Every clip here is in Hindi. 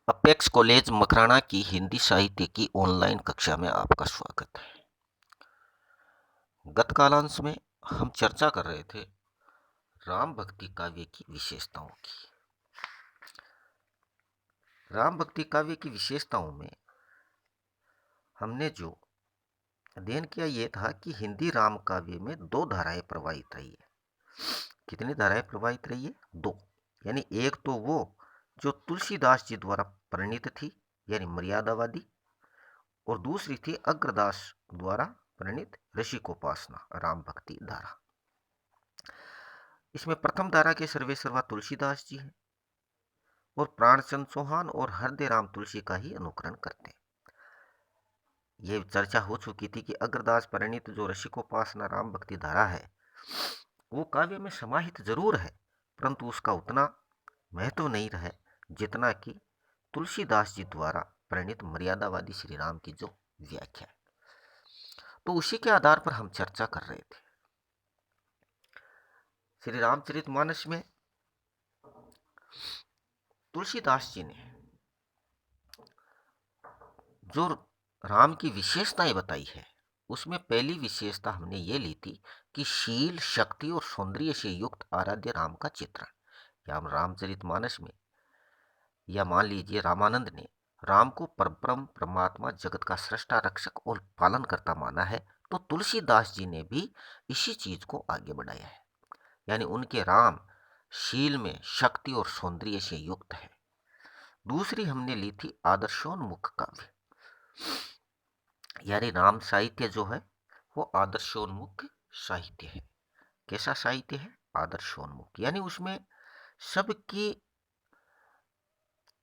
अपेक्स कॉलेज मकराना की हिंदी साहित्य की ऑनलाइन कक्षा में आपका स्वागत है। गत कालांश में हम चर्चा कर रहे थे राम भक्ति काव्य की विशेषताओं की। राम भक्ति काव्य की विशेषताओं में हमने जो अध्ययन किया ये था कि हिंदी राम काव्य में दो धाराएं प्रवाहित रही है। कितनी धाराएं प्रवाहित रही है? दो। यानी एक तो वो जो तुलसीदास जी द्वारा प्रणीत थी यानी मर्यादावादी, और दूसरी थी अग्रदास द्वारा प्रणीत ऋषिकोपासना राम भक्ति धारा। इसमें प्रथम धारा के सर्वेसर्वा तुलसीदास जी हैं और प्राणचंद चौहान और हृदय राम तुलसी का ही अनुकरण करते हैं। यह चर्चा हो चुकी थी कि अग्रदास प्रणीत जो ऋषिकोपासना राम भक्ति धारा है वो काव्य में समाहित जरूर है, परंतु उसका उतना महत्व नहीं रहा जितना कि तुलसीदास जी द्वारा प्रणीत मर्यादावादी श्री राम की जो व्याख्या है। तो उसी के आधार पर हम चर्चा कर रहे थे। श्री रामचरितमानस में तुलसीदास जी ने जो राम की विशेषताएं बताई है उसमें पहली विशेषता हमने ये ली थी कि शील, शक्ति और सौंदर्य से युक्त आराध्य राम का चित्रण। या हम रामचरितमानस में, या मान लीजिए रामानंद ने राम को परब्रह्म परमात्मा जगत का सृष्टा, रक्षक और पालन करता माना है, तो तुलसीदास जी ने भी इसी चीज को आगे बढ़ाया है। यानी उनके राम शील में शक्ति और सौंदर्य से युक्त है। दूसरी हमने ली थी आदर्शोन्मुख काव्य। यानी राम साहित्य जो है वो आदर्शोन्मुख साहित्य है। कैसा साहित्य है? आदर्शोन्मुख। यानी उसमें सबकी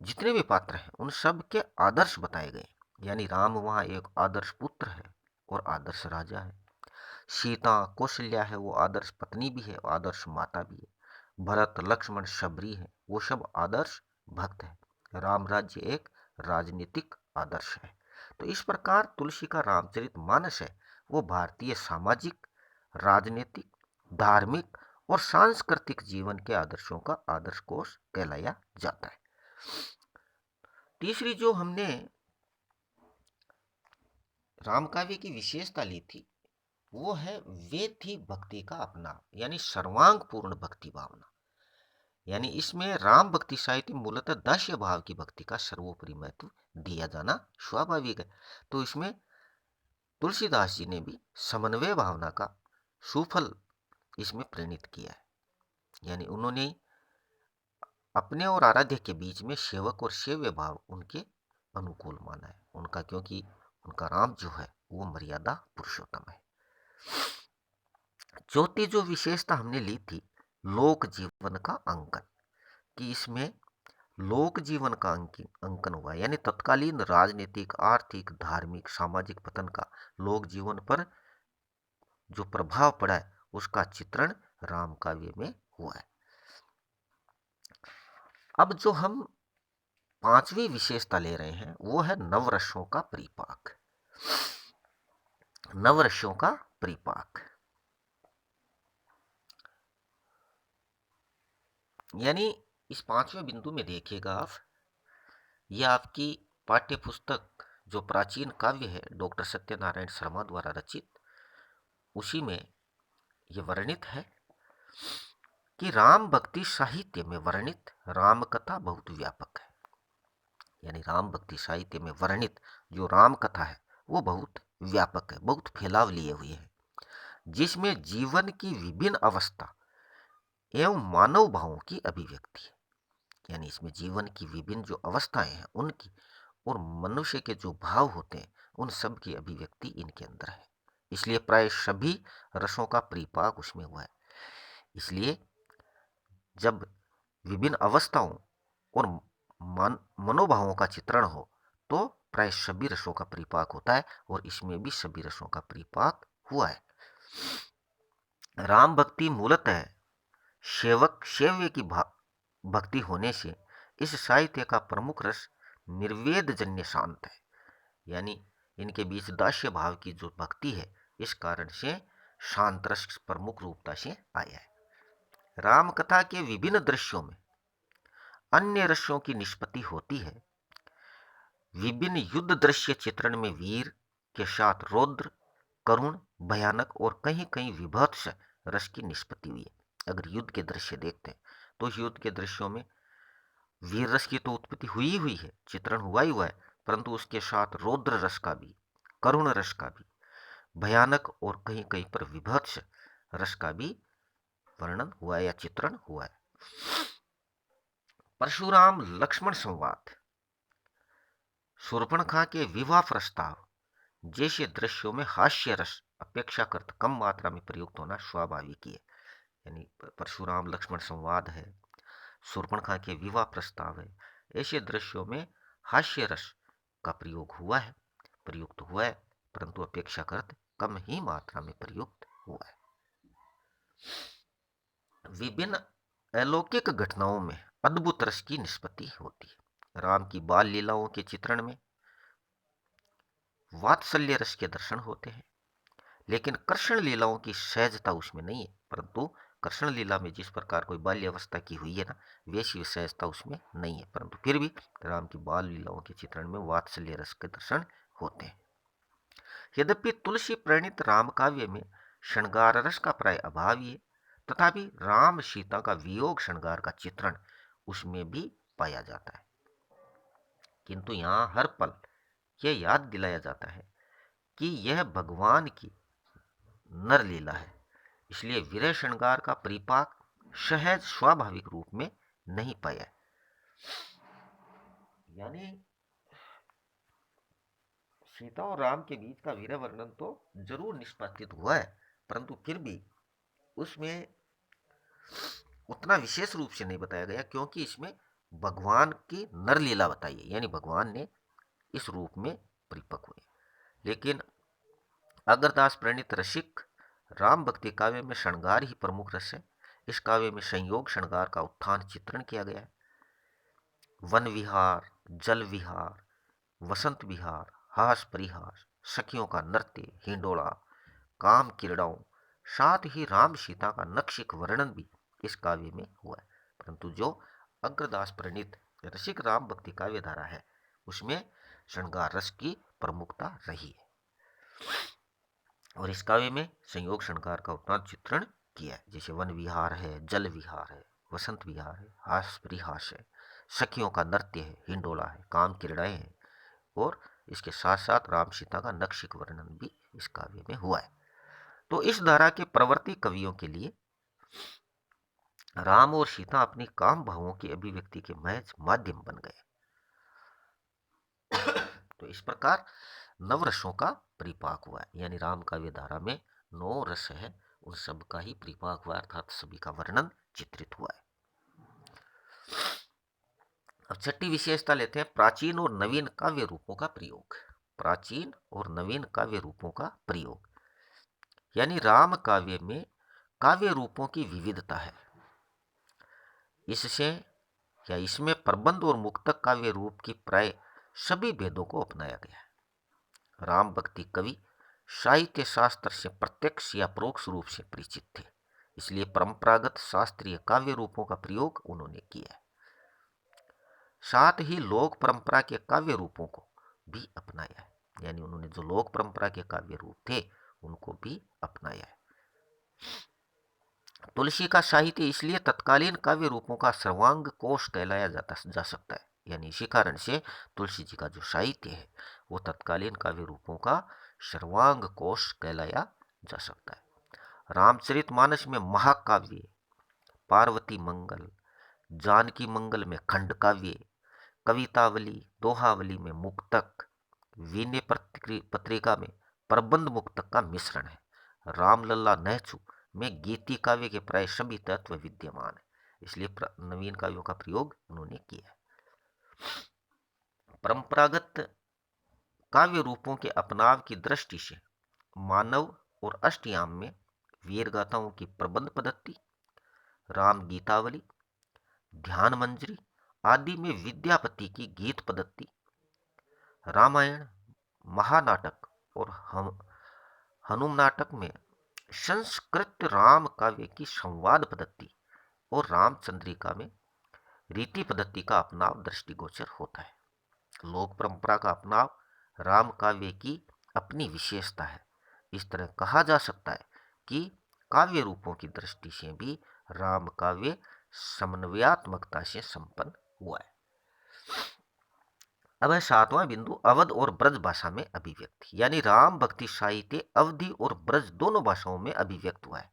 जितने भी पात्र हैं उन सब के आदर्श बताए गए। यानी राम वहाँ एक आदर्श पुत्र है और आदर्श राजा है। सीता कौशल्या है, वो आदर्श पत्नी भी है और आदर्श माता भी है। भरत लक्ष्मण शबरी है, वो सब आदर्श भक्त है। राम राज्य एक राजनीतिक आदर्श है। तो इस प्रकार तुलसी का रामचरितमानस है वो भारतीय सामाजिक, राजनीतिक, धार्मिक और सांस्कृतिक जीवन के आदर्शों का आदर्श कोश कहलाया जाता है। तीसरी जो हमने रामकाव्य की विशेषता ली थी वो है वे थी भक्ति का अपना, यानी सर्वांग पूर्ण भक्ति भावना। यानी इसमें राम भक्ति साहित्य मूलतः दास्य भाव की भक्ति का सर्वोपरि महत्व दिया जाना स्वाभाविक है। तो इसमें तुलसीदास जी ने भी समन्वय भावना का सुफल इसमें प्रेरित किया है। यानी उन्होंने अपने और आराध्य के बीच में सेवक और सेव्य भाव उनके अनुकूल माना है उनका, क्योंकि उनका राम जो है वो मर्यादा पुरुषोत्तम है। चौथी जो विशेषता हमने ली थी लोक जीवन का अंकन, कि इसमें लोक जीवन का अंकन हुआ, यानी तत्कालीन राजनीतिक, आर्थिक, धार्मिक, सामाजिक पतन का लोक जीवन पर जो प्रभाव पड़ा है उसका चित्रण राम काव्य में हुआ है। अब जो हम पांचवी विशेषता ले रहे हैं वो है नवरसों का परिपाक। नवरसों का परिपाक यानी इस पांचवें बिंदु में देखिएगा आप, यह आपकी पाठ्य पुस्तक जो प्राचीन काव्य है डॉक्टर सत्यनारायण शर्मा द्वारा रचित, उसी में यह वर्णित है कि राम भक्ति साहित्य में वर्णित राम कथा बहुत व्यापक है। यानी राम भक्ति साहित्य में वर्णित जो राम कथा है वो बहुत व्यापक है, बहुत फैलाव लिए हुए है, जिसमें जीवन की विभिन्न अवस्था एवं मानव भावों की अभिव्यक्ति है। यानी इसमें जीवन की विभिन्न जो अवस्थाएं हैं उनकी और मनुष्य के जो भाव होते हैं उन सब की अभिव्यक्ति इनके अंदर है। इसलिए प्राय सभी रसों का परिपाक उसमें हुआ है। इसलिए जब विभिन्न अवस्थाओं और मनोभावों का चित्रण हो तो प्राय सभी रसों का परिपाक होता है, और इसमें भी सभी रसों का परिपाक हुआ है। राम भक्ति मूलतः सेवक सेव्य की भक्ति होने से इस साहित्य का प्रमुख रस निर्वेद जन्य शांत है। यानी इनके बीच दास्य भाव की जो भक्ति है इस कारण से शांत रस प्रमुख रूपता से आया है। राम कथा के विभिन्न दृश्यों में अन्य रसों की निष्पत्ति होती है, विभिन्न युद्ध दृश्य चित्रण में वीर के साथ रौद्र, करुण, भयानक और कहीं कहीं विभत्स रस की निष्पत्ति हुई है। अगर युद्ध के दृश्य देखते हैं तो युद्ध के दृश्यों में वीर रस की तो उत्पत्ति हुई हुई है, चित्रण हुआ ही हुआ है, परंतु उसके साथ रौद्र रस का भी, करुण रस का भी, भयानक और कहीं कहीं पर विभत्स रस का भी वर्णन हुआ है या चित्रण हुआ है। परशुराम लक्ष्मण संवाद, शूर्पणखा के विवाह प्रस्ताव जैसे दृश्यों में हास्य रस अपेक्षाकृत कम मात्रा में प्रयुक्त होना स्वाभाविक ही है। यानी परशुराम लक्ष्मण संवाद है, शूर्पणखा के विवाह प्रस्ताव है, ऐसे दृश्यों में हास्य रस का प्रयुक्त हुआ है, परंतु अपेक्षाकृत कम ही मात्रा में प्रयुक्त हुआ है। विभिन्न अलौकिक घटनाओं में अद्भुत रस की निष्पत्ति होती है। राम की बाल लीलाओं के चित्रण में वात्सल्य रस के दर्शन होते हैं, लेकिन कृष्ण लीलाओं की सहजता उसमें नहीं है, परंतु कृष्ण लीला में जिस प्रकार कोई बाल्यावस्था की हुई है ना, वैसी सहजता उसमें नहीं है, परंतु फिर भी राम की बाल लीलाओं के चित्रण में वात्सल्य रस के दर्शन होते हैं। यद्यपि तुलसी प्रणीत राम काव्य में श्रृंगार रस का प्राय अभाव ही है, तथापि राम सीता का वियोग श्रृंगार का चित्रण उसमें भी पाया जाता है। किंतु यहाँ हर पल यह याद दिलाया जाता है कि यह भगवान की नर लीला है, इसलिए विरह श्रृंगार का परिपाक सहज स्वाभाविक रूप में नहीं पाया। यानी सीता और राम के बीच का विरह वर्णन तो जरूर निष्पादित हुआ है, परंतु फिर भी उसमें उतना विशेष रूप से नहीं बताया गया, क्योंकि इसमें भगवान की नर लीला बताई है, यानी भगवान ने इस रूप में परिपक्व हुए। लेकिन अग्रदास प्रणीत रसिक राम भक्ति काव्य में श्रृंगार ही प्रमुख रस है। इस काव्य में संयोग श्रृंगार का उत्थान चित्रण किया गया है। वन विहार, जल विहार, वसंत विहार, हास परिहास, सखियों का नृत्य, हिंडोला, काम क्रीड़ाओं, साथ ही राम सीता का नक्षिक वर्णन भी इस काव्य में हुआ है। परंतु जो अग्रदास प्रणीत रसिक राम भक्ति काव्य धारा है, उसमें श्रृंगार रस की प्रमुखता रही है, और इस काव्य में संयोग श्रृंगार का उत्तम चित्रण किया है। जैसे वन विहार है, जल विहार है, वसंत विहार है, हास परिहास है, सखियों का नृत्य है, हिंडोला है, काम क्रीड़ाएं हैं, और इसके साथ साथ राम सीता का नक्षिक वर्णन भी इस काव्य में हुआ है। तो इस धारा के प्रवर्ती कवियों के लिए राम और सीता अपनी काम भावों की अभिव्यक्ति के महज माध्यम बन गए। तो इस प्रकार नवरसों का परिपाक हुआ है, यानी राम काव्य धारा में 9 रस है, उन सब का ही परिपाक हुआ, अर्थात सभी का वर्णन चित्रित हुआ है। अब छठी विशेषता लेते हैं, प्राचीन और नवीन काव्य रूपों का प्रयोग। प्राचीन और नवीन काव्य रूपों का प्रयोग, यानी राम काव्य में काव्य रूपों की विविधता है। इसमें प्रबंध और मुक्तक काव्य रूप की प्राय सभी भेदों को अपनाया गया है। राम भक्ति कवि साहित्य शास्त्र से प्रत्यक्ष या परोक्ष रूप से परिचित थे, इसलिए परंपरागत शास्त्रीय काव्य रूपों का प्रयोग उन्होंने किया है। साथ ही लोक परंपरा के काव्य रूपों को भी अपनाया है, यानी उन्होंने जो लोक परंपरा के काव्य रूप थे उनको भी अपनाया है। तुलसी का साहित्य इसलिए तत्कालीन काव्य रूपों का सर्वांग कोश कहलाया जा सकता है, यानी इसी कारण से तुलसी जी का जो साहित्य है वो तत्कालीन काव्य रूपों का सर्वांग कोश कहलाया जा सकता है। रामचरितमानस में महाकाव्य, पार्वती मंगल, जानकी मंगल में खंड काव्य, कवितावली दोहावली में मुक्तक, विनय पत्रिका में प्रबंध मुक्तक का मिश्रण है। रामलला नहचु में गीति काव्य के प्राय सभी तत्व विद्यमान है, इसलिए नवीन काव्यों का प्रयोग उन्होंने किया है। परंपरागत काव्य रूपों के अपनाव की दृष्टि से मानव और अष्टयाम में वीर गाथाओं की प्रबंध पद्धति, राम गीतावली, ध्यान मंजरी आदि में विद्यापति की गीत पद्धति, रामायण, महानाटक और हनुम नाटक में संस्कृत राम काव्य की संवाद पद्धति और रामचंद्रिका में रीति पद्धति का अपनाव दृष्टिगोचर होता है। लोक परंपरा का अपनाव राम काव्य की अपनी विशेषता है। इस तरह कहा जा सकता है कि काव्य रूपों की दृष्टि से भी राम काव्य समन्वयात्मकता से संपन्न हुआ है। अब है सातवां बिंदु, अवध और ब्रज भाषा में अभिव्यक्ति, यानी राम भक्ति साहित्य अवधि और ब्रज दोनों भाषाओं में अभिव्यक्त हुआ है।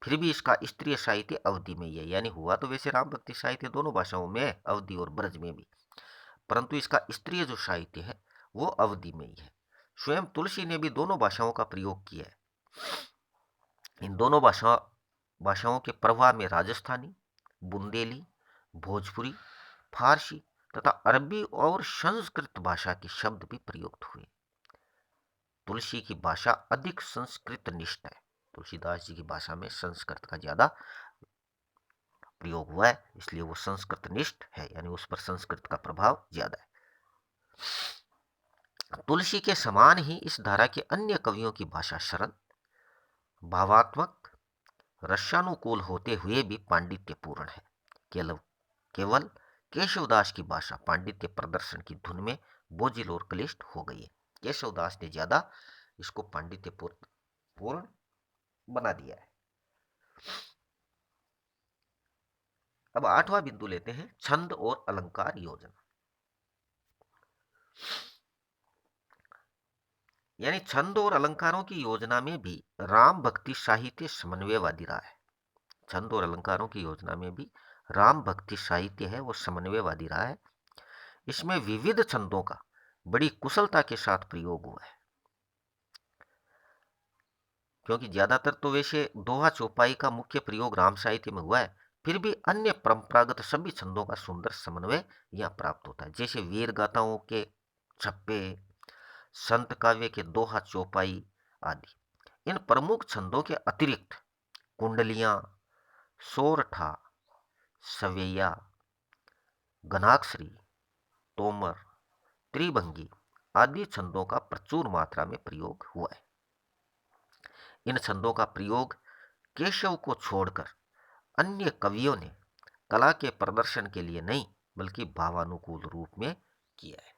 फिर भी इसका स्तरीय साहित्य अवधि में ही है, यानी हुआ तो वैसे राम भक्ति साहित्य दोनों भाषाओं में है, अवधि और ब्रज में भी, परंतु इसका स्तरीय जो साहित्य है वो अवधि में ही है। स्वयं तुलसी ने भी दोनों भाषाओं का प्रयोग किया है। इन दोनों भाषाओं के प्रभाव में राजस्थानी, बुंदेली, भोजपुरी, फारसी तथा अरबी और संस्कृत भाषा के शब्द भी प्रयुक्त हुए। तुलसी की भाषा अधिक संस्कृत निष्ठ है। तुलसीदास जी की भाषा में संस्कृत का ज्यादा प्रयोग हुआ है, इसलिए वो संस्कृत निष्ठ है, यानी उस पर संस्कृत का प्रभाव ज्यादा है। तुलसी के समान ही इस धारा के अन्य कवियों की भाषा सरल, भावात्मक, रसानुकूल होते हुए भी पांडित्यपूर्ण है। केवल केशवदास की भाषा पांडित्य प्रदर्शन की धुन में बोझिल और क्लिष्ट हो गई है। केशवदास ने ज्यादा इसको पांडित्यपूर्ण बना दिया है। अब आठवां बिंदु लेते हैं, छंद और अलंकार योजना, यानी छंद और अलंकारों की योजना में भी राम भक्ति साहित्य समन्वयवादी रहा है। छंद और अलंकारों की योजना में भी राम भक्ति साहित्य है वो समन्वयवादी रहा है। इसमें विविध छंदों का बड़ी कुशलता के साथ प्रयोग हुआ है, क्योंकि ज्यादातर तो वैसे दोहा चौपाई का मुख्य प्रयोग राम साहित्य में हुआ है, फिर भी अन्य परंपरागत सभी छंदों का सुंदर समन्वय यहां प्राप्त होता है। जैसे वीर गाथाओं के छप्पे, संत काव्य के दोहा चौपाई आदि। इन प्रमुख छंदों के अतिरिक्त कुंडलियां, सोरठा, सवैया, घनाक्षरी, तोमर, त्रिभंगी आदि छंदों का प्रचुर मात्रा में प्रयोग हुआ है। इन छंदों का प्रयोग केशव को छोड़कर अन्य कवियों ने कला के प्रदर्शन के लिए नहीं बल्कि भावानुकूल रूप में किया है।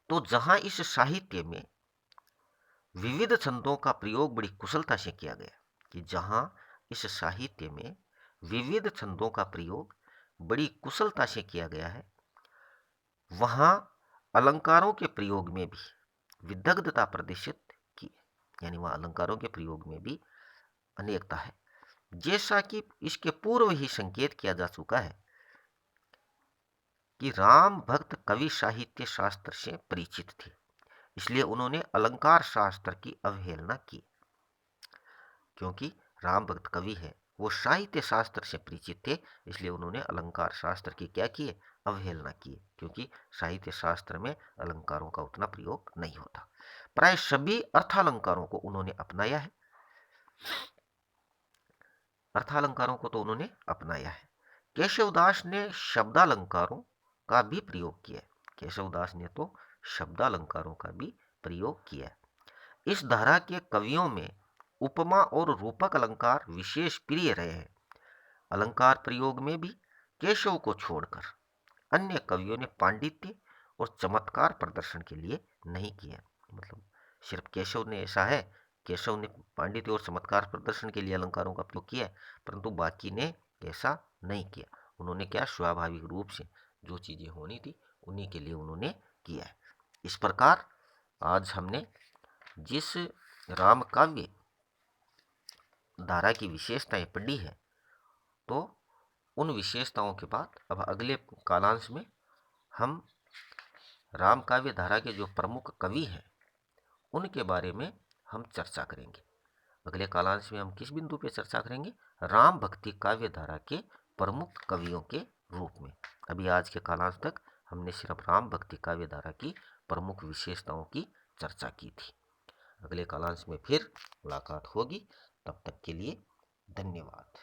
तो जहां इस साहित्य में विविध छंदों का प्रयोग बड़ी कुशलता से किया गया, कि जहां इस साहित्य में विविध छंदों का प्रयोग बड़ी कुशलता से किया गया है, वहां अलंकारों के प्रयोग में भी विदग्धता प्रदर्शित की है, यानी वहां अलंकारों के प्रयोग में भी अनेकता है। जैसा कि इसके पूर्व ही संकेत किया जा चुका है कि राम भक्त कवि साहित्य शास्त्र से परिचित थे, इसलिए उन्होंने अलंकार शास्त्र की अवहेलना की। क्योंकि राम भक्त कवि है वो साहित्य शास्त्र से परिचित थे, इसलिए उन्होंने अलंकार शास्त्र की क्या किए, अवहेलना की, क्योंकि साहित्य शास्त्र में अलंकारों का उतना प्रयोग नहीं होता। प्राय सभी अर्थालंकारों को उन्होंने अपनाया है, अर्थालंकारों को तो उन्होंने अपनाया है। केशवदास ने शब्दालंकारों का भी प्रयोग किया है। केशवदास ने तो शब्दालंकारों का भी प्रयोग किया है। इस धारा के कवियों में उपमा और रूपक अलंकार विशेष प्रिय रहे हैं। अलंकार प्रयोग में भी केशव को छोड़कर अन्य कवियों ने पांडित्य और चमत्कार प्रदर्शन के लिए नहीं किया। मतलब सिर्फ केशव ने ऐसा है, केशव ने पांडित्य और चमत्कार प्रदर्शन के लिए अलंकारों का प्रयोग किया, परंतु बाकी ने ऐसा नहीं किया। उन्होंने क्या, स्वाभाविक रूप से जो चीजें होनी थी उन्हीं के लिए उन्होंने किया है। इस प्रकार आज हमने जिस राम काव्य धारा की विशेषताएं पढ़ी है, तो उन विशेषताओं के बाद अब अगले कालांश में हम राम काव्य धारा के जो प्रमुख कवि हैं उनके बारे में हम चर्चा करेंगे। अगले कालांश में हम किस बिंदु पे चर्चा करेंगे, राम भक्ति काव्य धारा के प्रमुख कवियों के रूप में। अभी आज के कालांश तक हमने सिर्फ राम भक्ति काव्य धारा की प्रमुख विशेषताओं की चर्चा की थी। अगले कालांश में फिर मुलाकात होगी, तब तक के लिए धन्यवाद।